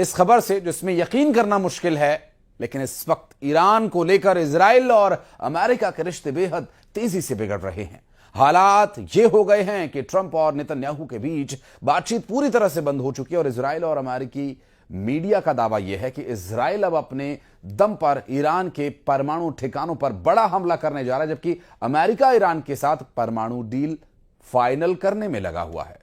इस खबर से जिसमें यकीन करना मुश्किल है, लेकिन इस वक्त ईरान को लेकर इजराइल और अमेरिका के रिश्ते बेहद तेजी से बिगड़ रहे हैं। हालात ये हो गए हैं कि ट्रंप और नेतन्याहू के बीच बातचीत पूरी तरह से बंद हो चुकी है और इजराइल और अमेरिकी मीडिया का दावा यह है कि इजराइल अब अपने दम पर ईरान के परमाणु ठिकानों पर बड़ा हमला करने जा रहा है, जबकि अमेरिका ईरान के साथ परमाणु डील फाइनल करने में लगा हुआ है।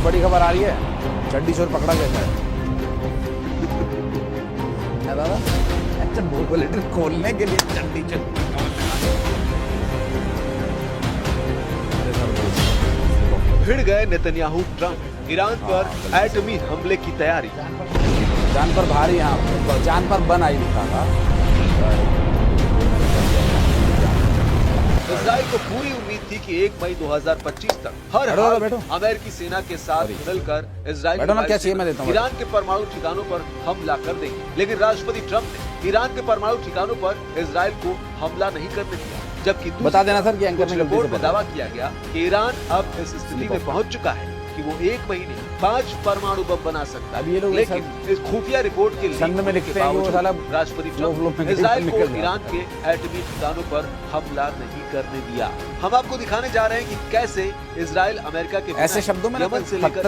बड़ी खबर आ रही है, चड्डी चोर पकड़ा गया है दादा। अच्छा बुलेटिन खोलने के लिए चड्डी चोर भिड़ गए नेतन्याहू ट्रंप। ईरान पर एटमी हमले की तैयारी। जान पर भारी, यहाँ जान पर बन आई लिखा था। इजराइल को पूरी उम्मीद थी कि 1 मई 2025 तक हर हाल अमेरिकी सेना के साथ मिलकर इजराइल ईरान के परमाणु ठिकानों पर हमला कर देंगे, लेकिन राष्ट्रपति ट्रंप ने ईरान के परमाणु ठिकानों पर इजराइल को हमला नहीं करने दिया। जबकि बता देना सर कि एंकर रिपोर्ट में दावा किया गया कि ईरान अब इस स्थिति में पहुंच चुका है कि वो 1 महीने 5 परमाणु बम बना सकता है। लेकिन इस खुफिया रिपोर्ट के राष्ट्रपति ट्रंप इजराइल को ईरान के एटमी ठिकानों पर हमला नहीं करने दिया। हम आपको दिखाने जा रहे हैं कि कैसे इजराइल अमेरिका के ऐसे शब्दों में यमन से लेकर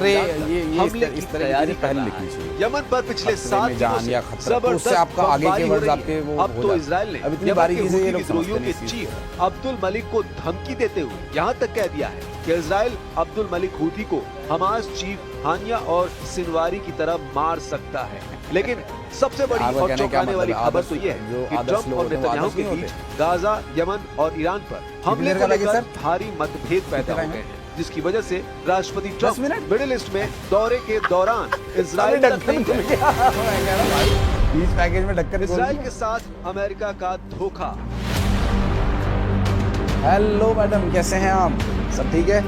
हमले की तैयारी कर रहा है। यमन पर पिछले 7 दिनों से जबरदस्त आपका आगे के वर्ड आपके वो अब तो इजराइल ने यमन के विद्रोहियों के चीफ अब्दुल मलिक को धमकी देते हुए यहाँ तक कह दिया है कि इजराइल अब्दुल मलिक हूथी को हमास चीफ हानिया और सिनवारी की तरह मार सकता है। लेकिन सबसे बड़ी और चौंकाने वाली खबर तो ये है कि ट्रंप और नेतन्याहू के बीच गाजा, यमन और ईरान पर हमले को लेकर भारी मतभेद पैदा हो गए हैं, जिसकी वजह से राष्ट्रपति ट्रंप मिडिल ईस्ट में दौरे के दौरान इजराइल के साथ अमेरिका का धोखा। हेलो मैडम, कैसे हैं आप? सब ठीक है?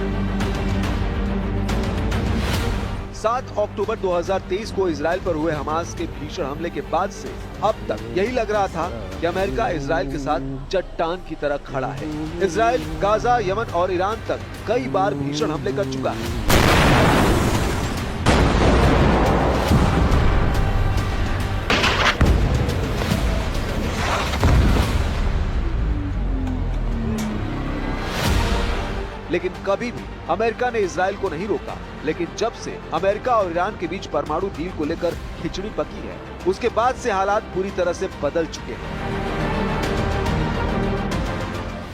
7 अक्टूबर 2023 को इजराइल पर हुए हमास के भीषण हमले के बाद से अब तक यही लग रहा था कि अमेरिका इजराइल के साथ चट्टान की तरह खड़ा है। इजराइल गाजा, यमन और ईरान तक कई बार भीषण हमले कर चुका है। लेकिन कभी भी अमेरिका ने इजराइल को नहीं रोका। लेकिन जब से अमेरिका और ईरान के बीच परमाणु डील को लेकर खिचड़ी पकी है, उसके बाद से हालात पूरी तरह से बदल चुके हैं।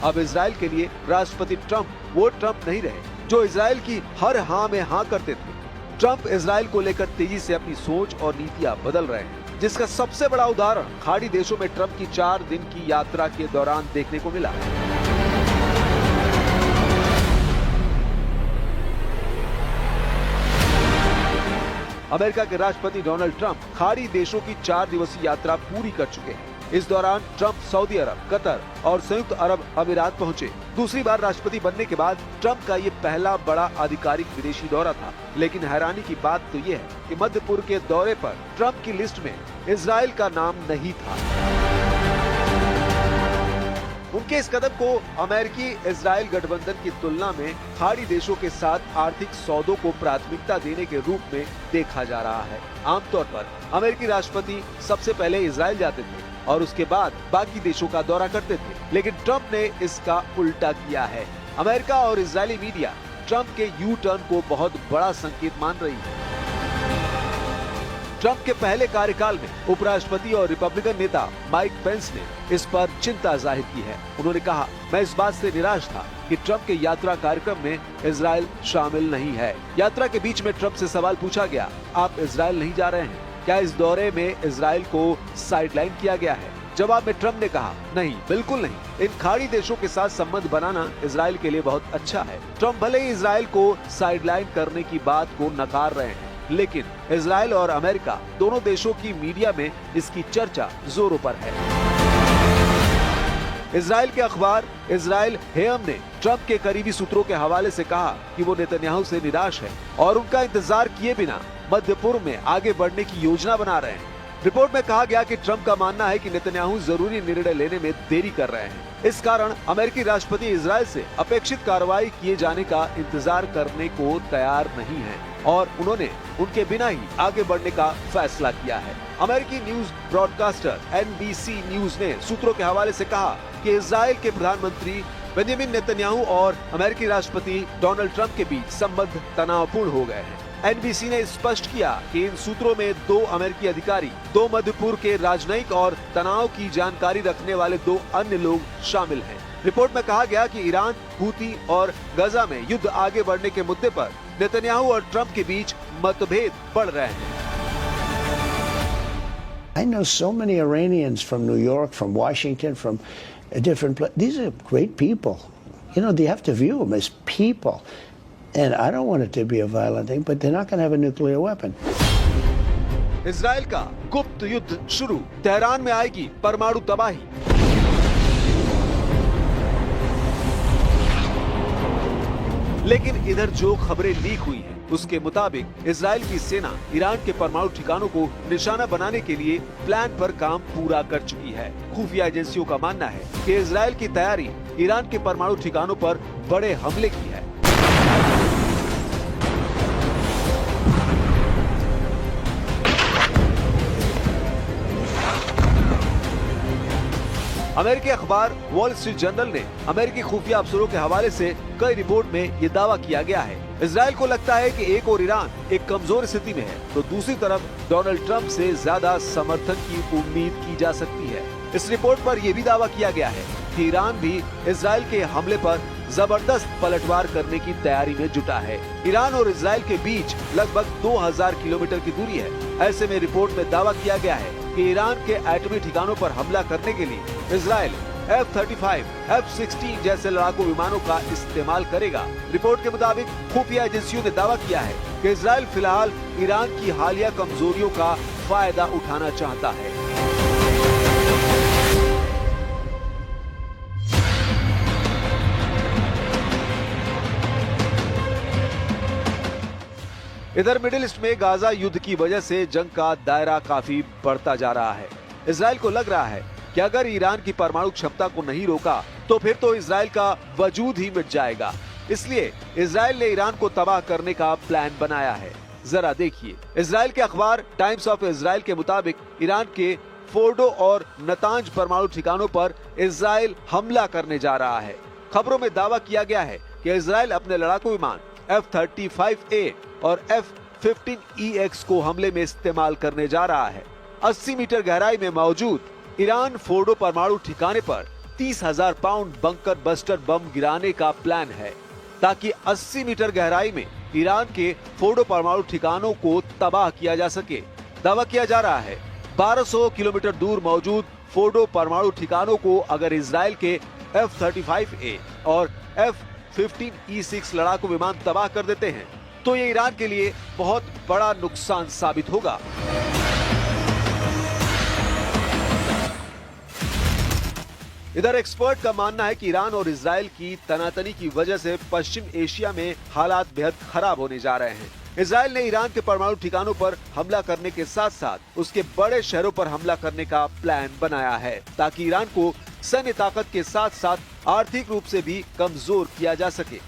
अब इजराइल के लिए राष्ट्रपति ट्रंप वो ट्रंप नहीं रहे जो इजराइल की हर हाँ में हाँ करते थे। ट्रंप इजराइल को लेकर तेजी से अपनी सोच और नीतियां बदल रहे हैं, जिसका सबसे बड़ा उदाहरण खाड़ी देशों में ट्रंप की 4 दिन की यात्रा के दौरान देखने को मिला। अमेरिका के राष्ट्रपति डोनाल्ड ट्रंप खाड़ी देशों की 4 दिवसीय यात्रा पूरी कर चुके हैं। इस दौरान ट्रंप सऊदी अरब, कतर और संयुक्त अरब अमीरात पहुंचे। दूसरी बार राष्ट्रपति बनने के बाद ट्रंप का ये पहला बड़ा आधिकारिक विदेशी दौरा था। लेकिन हैरानी की बात तो ये है कि मध्य पूर्व के दौरे पर ट्रंप की लिस्ट में इजराइल का नाम नहीं था। उनके इस कदम को अमेरिकी इजराइल गठबंधन की तुलना में खाड़ी देशों के साथ आर्थिक सौदों को प्राथमिकता देने के रूप में देखा जा रहा है। आमतौर पर अमेरिकी राष्ट्रपति सबसे पहले इजराइल जाते थे और उसके बाद बाकी देशों का दौरा करते थे, लेकिन ट्रंप ने इसका उल्टा किया है। अमेरिका और इजरायली मीडिया ट्रंप के यू टर्न को बहुत बड़ा संकेत मान रही है। ट्रंप के पहले कार्यकाल में उपराष्ट्रपति और रिपब्लिकन नेता माइक पेंस ने इस पर चिंता जाहिर की है। उन्होंने कहा, मैं इस बात से निराश था कि ट्रंप के यात्रा कार्यक्रम में इजराइल शामिल नहीं है। यात्रा के बीच में ट्रंप से सवाल पूछा गया, आप इजराइल नहीं जा रहे हैं? क्या इस दौरे में इजराइल को साइडलाइन किया गया है? जवाब में ट्रंप ने कहा, नहीं, बिल्कुल नहीं। इन खाड़ी देशों के साथ संबंध बनाना इजराइल के लिए बहुत अच्छा है। ट्रंप भले ही इजराइल को साइडलाइन करने की बात को नकार रहे हैं, लेकिन इजराइल और अमेरिका दोनों देशों की मीडिया में इसकी चर्चा जोरों पर है। इजराइल के अखबार इजराइल हेयम ने ट्रंप के करीबी सूत्रों के हवाले से कहा कि वो नेतन्याहू से निराश है और उनका इंतजार किए बिना मध्य पूर्व में आगे बढ़ने की योजना बना रहे हैं। रिपोर्ट में कहा गया कि ट्रंप का मानना है कि नेतन्याहू जरूरी निर्णय लेने में देरी कर रहे हैं। इस कारण अमेरिकी राष्ट्रपति इजराइल से अपेक्षित कार्रवाई किए जाने का इंतजार करने को तैयार नहीं है और उन्होंने उनके बिना ही आगे बढ़ने का फैसला किया है। अमेरिकी न्यूज ब्रॉडकास्टर NBC न्यूज ने सूत्रों के हवाले से कहा कि इजराइल के प्रधानमंत्री बेंजामिन नेतन्याहू और अमेरिकी राष्ट्रपति डोनाल्ड ट्रंप के बीच संबंध तनावपूर्ण हो गए हैं। NBC ने स्पष्ट किया कि इन सूत्रों में 2 अमेरिकी अधिकारी, 2 मध्य पूर्व के राजनयिक और तनाव की जानकारी रखने वाले 2 अन्य लोग शामिल हैं। रिपोर्ट में कहा गया कि ईरान, हूती और गजा में युद्ध आगे बढ़ने के मुद्दे पर नेतन्याहू और ट्रंप के बीच मतभेद बढ़ रहे हैं। I know so many Iranians from New York, from Washington, from different places. These are great people. You know, they have to view them as people. And I don't want it to be a violent thing, but they're not going to have a nuclear weapon. Israel का गुप्त युद्ध शुरू, Tehran में आएगी परमाणु तबाही। लेकिन इधर जो खबरें लीक हुई हैं, उसके मुताबिक इजराइल की सेना ईरान के परमाणु ठिकानों को निशाना बनाने के लिए प्लान पर काम पूरा कर चुकी है। खुफिया एजेंसियों का मानना है कि इजराइल की तैयारी ईरान के परमाणु ठिकानों पर बड़े हमले की है। अमेरिकी अखबार वॉल स्ट्रीट जर्नल ने अमेरिकी खुफिया अफसरों के हवाले से कई रिपोर्ट में ये दावा किया गया है। इजराइल को लगता है कि एक और ईरान एक कमजोर स्थिति में है, तो दूसरी तरफ डोनाल्ड ट्रंप से ज्यादा समर्थन की उम्मीद की जा सकती है। इस रिपोर्ट पर यह भी दावा किया गया है कि ईरान भी इजराइल के हमले पर जबरदस्त पलटवार करने की तैयारी में जुटा है। ईरान और इजराइल के बीच लगभग 2000 किलोमीटर की दूरी है। ऐसे में रिपोर्ट में दावा किया गया है कि ईरान के एटमी ठिकानों पर हमला करने के लिए इजराइल F-35, F-16 जैसे लड़ाकू विमानों का इस्तेमाल करेगा। रिपोर्ट के मुताबिक खुफिया एजेंसियों ने दावा किया है कि इजराइल फिलहाल ईरान की हालिया कमजोरियों का फायदा उठाना चाहता है। इधर मिडिल ईस्ट में गाजा युद्ध की वजह से जंग का दायरा काफी बढ़ता जा रहा है। इजराइल को लग रहा है कि अगर ईरान की परमाणु क्षमता को नहीं रोका तो फिर तो इजराइल का वजूद ही मिट जाएगा। इसलिए इजराइल ने ईरान को तबाह करने का प्लान बनाया है। जरा देखिए, इजराइल के अखबार टाइम्स ऑफ इजराइल के मुताबिक ईरान के फोर्डो और नतांज परमाणु ठिकानों पर इजराइल हमला करने जा रहा है। खबरों में दावा किया गया है कि इजराइल अपने लड़ाकू विमान F-35A और F-15EX को हमले में इस्तेमाल करने जा रहा है। 80 मीटर गहराई में मौजूद ईरान फोर्डो परमाणु ठिकाने पर 30,000 पाउंड बंकर बस्टर बम गिराने का प्लान है, ताकि 80 मीटर गहराई में ईरान के फोर्डो परमाणु ठिकानों को तबाह किया जा सके। दावा किया जा रहा है 1200 किलोमीटर दूर मौजूद फोर्डो परमाणु ठिकानों को अगर इजराइल के F-35A और F-15E6 लड़ाकू विमान तबाह कर देते हैं तो ये ईरान के लिए बहुत बड़ा नुकसान साबित होगा। इधर एक्सपर्ट का मानना है कि ईरान और इजराइल की तनातनी की वजह से पश्चिम एशिया में हालात बेहद खराब होने जा रहे हैं। इजराइल ने ईरान के परमाणु ठिकानों पर हमला करने के साथ साथ उसके बड़े शहरों पर हमला करने का प्लान बनाया है, ताकि ईरान को सैन्य ताकत के साथ साथ आर्थिक रूप से भी कमजोर किया जा सके।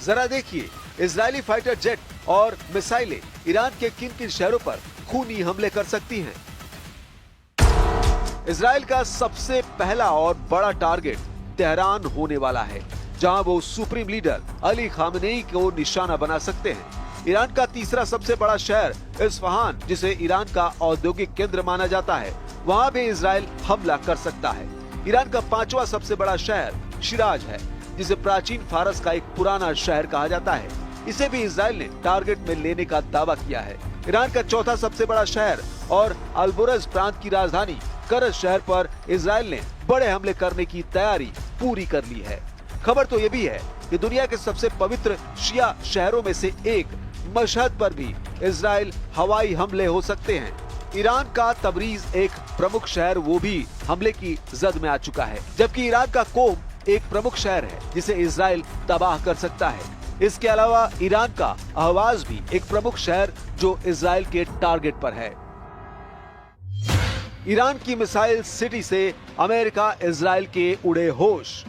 जरा देखिए, इजरायली फाइटर जेट और मिसाइलें ईरान के किन किन शहरों पर खूनी हमले कर सकती हैं। इजराइल का सबसे पहला और बड़ा टारगेट तेहरान होने वाला है, जहां वो सुप्रीम लीडर अली खामनेई को निशाना बना सकते हैं। ईरान का तीसरा सबसे बड़ा शहर इस्फहान, जिसे ईरान का औद्योगिक केंद्र माना जाता है, वहां भी इजराइल हमला कर सकता है। ईरान का पांचवा सबसे बड़ा शहर शिराज है, जिसे प्राचीन फारस का एक पुराना शहर कहा जाता है। इसे भी इजराइल ने टारगेट में लेने का दावा किया है। ईरान का चौथा सबसे बड़ा शहर और अल्बोरज प्रांत की राजधानी करज शहर पर इजराइल ने बड़े हमले करने की तैयारी पूरी कर ली है। खबर तो ये भी है कि दुनिया के सबसे पवित्र शिया शहरों में से एक मशहद पर भी इजराइल हवाई हमले हो सकते हैं। ईरान का तबरीज एक प्रमुख शहर वो भी हमले की जद में आ चुका है, जबकि ईरान का कोम एक प्रमुख शहर है जिसे इजराइल तबाह कर सकता है। इसके अलावा ईरान का अहवाज भी एक प्रमुख शहर जो इजराइल के टारगेट पर है। ईरान की मिसाइल सिटी से अमेरिका इजराइल के उड़े होश।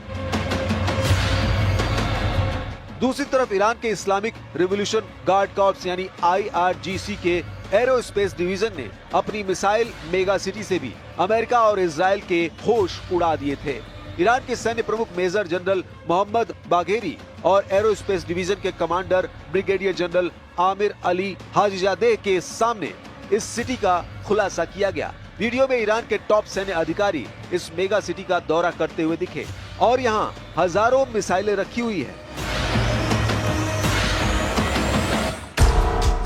दूसरी तरफ ईरान के इस्लामिक रिवॉल्यूशन गार्ड कॉर्प्स यानी IRGC के एरोस्पेस डिवीजन ने अपनी मिसाइल मेगा सिटी से भी अमेरिका और इजराइल के होश उड़ा दिए थे। ईरान के सैन्य प्रमुख मेजर जनरल मोहम्मद बाघेरी और एरोस्पेस डिवीजन के commander brigadier general Amir Ali Hajizadeh के सामने इस सिटी का खुलासा किया गया। वीडियो में ईरान के टॉप सैन्य अधिकारी इस मेगा सिटी का दौरा करते हुए दिखे और यहाँ हजारों मिसाइलें रखी हुई है।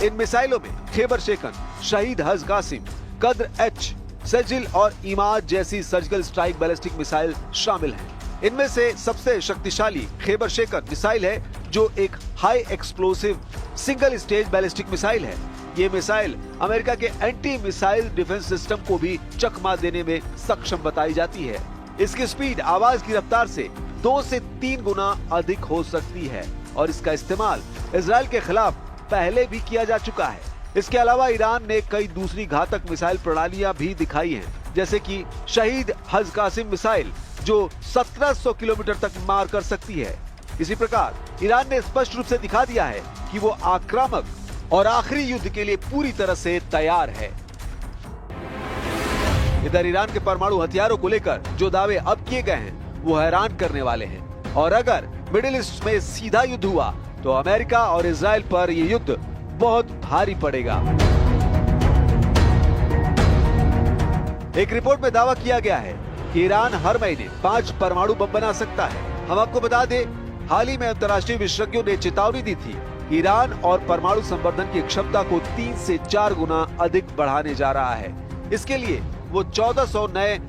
इन मिसाइलों में खैबर शेकन, शहीद हज कासिम, कद्र H, सजिल और इमाद जैसी सर्जिकल स्ट्राइक बैलिस्टिक मिसाइल शामिल हैं। इनमें से सबसे शक्तिशाली खैबर शेकन मिसाइल है जो एक high explosive single stage ballistic missile है। ये मिसाइल अमेरिका के एंटी मिसाइल डिफेंस सिस्टम को भी चकमा देने में सक्षम बताई जाती है। इसकी स्पीड आवाज की रफ्तार से 2 से 3 गुना अधिक हो सकती है और इसका इस्तेमाल इजराइल के खिलाफ पहले भी किया जा चुका है। इसके अलावा ईरान ने कई दूसरी घातक मिसाइल प्रणालियां भी दिखाई हैं, जैसे कि शहीद हज कासिम मिसाइल जो 1700 किलोमीटर तक मार कर सकती है। इसी प्रकार ईरान ने स्पष्ट रूप से दिखा दिया है कि वो आक्रामक और आखिरी युद्ध के लिए पूरी तरह से तैयार है। इधर ईरान के परमाणु हथियारों को लेकर जो दावे अब किए गए हैं वो हैरान करने वाले हैं और अगर मिडिल ईस्ट में सीधा युद्ध हुआ तो अमेरिका और इजराइल पर यह युद्ध बहुत भारी पड़ेगा। एक रिपोर्ट में दावा किया गया है कि ईरान हर महीने 5 परमाणु बम बना सकता है। हम आपको बता दें, हाल ही में अंतर्राष्ट्रीय विशेषज्ञों ने चेतावनी दी थी कि ईरान और परमाणु संवर्धन की क्षमता को 3 से 4 गुना अधिक बढ़ाने जा रहा है। इसके लिए वो 1400 नए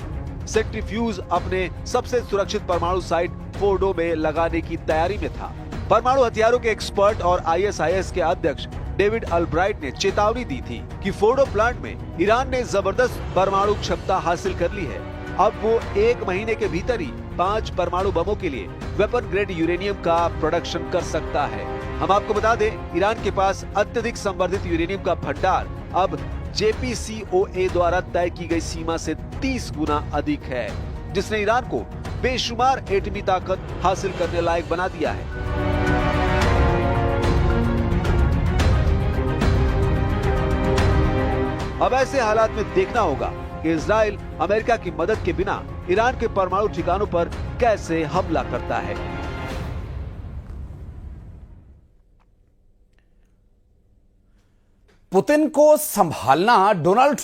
सेंट्रीफ्यूज अपने सबसे सुरक्षित परमाणु साइट फोर्डो में लगाने की तैयारी में था। परमाणु हथियारों के एक्सपर्ट और ISIS के अध्यक्ष डेविड अल्ब्राइट ने चेतावनी दी थी कि फोर्डो प्लांट में ईरान ने जबरदस्त परमाणु क्षमता हासिल कर ली है। अब वो 1 महीने के भीतर ही 5 परमाणु बमों के लिए वेपन ग्रेड यूरेनियम का प्रोडक्शन कर सकता है। हम आपको बता दें, ईरान के पास अत्यधिक संवर्धित यूरेनियम का भंडार अब JPCOA द्वारा तय की गई सीमा से 30 गुना अधिक है, जिसने ईरान को बेशुमार एटमी ताकत हासिल करने लायक बना दिया है। अब ऐसे हालात में देखना होगा कि इजराइल अमेरिका की मदद के बिना ईरान के परमाणु ठिकानों पर कैसे हमला करता है। पुतिन को संभालना डोनाल्ड